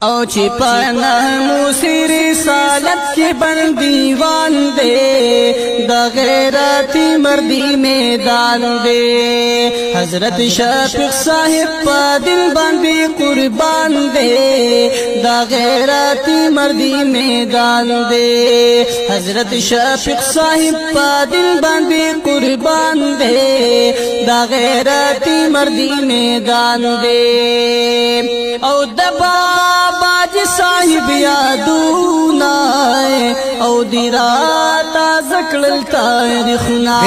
او چی پانا موسی رسالت کی بن دیوان دے دا غیرتی مردی میدان دے حضرت شفیق صاحب پا دل باندی قربان دے دا غیرتی مردی میدان دے حضرت شفیق صاحب پا دل باندی قربان دے دا غیرتی مردی میدان دے او دبا باج صاحب یادونا او دی راتا زکڑل تاریخنا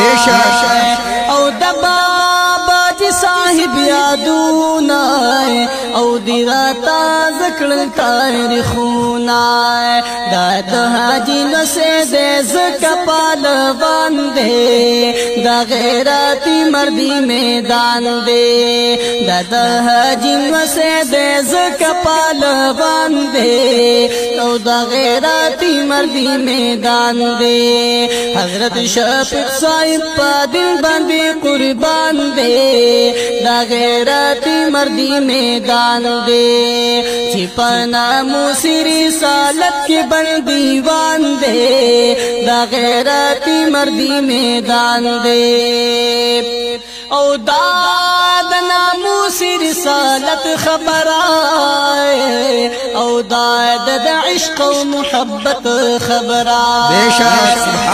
او دبا باج صاحب یادونا او دی راتا زکڑل تاریخنا داد حاجی نسے دے زکا پالوان دے دا غیراتی مردی میدان دے داد حاجی نسے دے زکا پالوان دے او دا غیراتی مردی میدان دے حضرت شفیق صاحب پا دل باندی قربان دے دا غیراتی مردی میدان دے چی پانا موسی رسالت کے بن دیوان دے دا غیراتی مردی میدان دے او داد ناموسی رسالت خبر آئے او داد دا عشق و محبت خبر آئے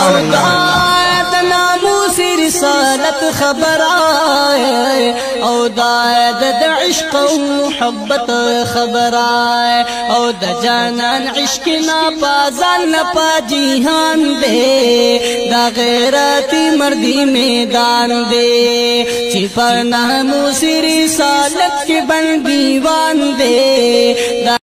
او داد ناموسی رسالت خبر آئے او داد دا عشق و محبت خبر آئے او دا جانان عشق نا پازان پا جیہان دے دا غیرتی مردی میدان دے چی پر ناموسی رسالت کے بن دیوان دے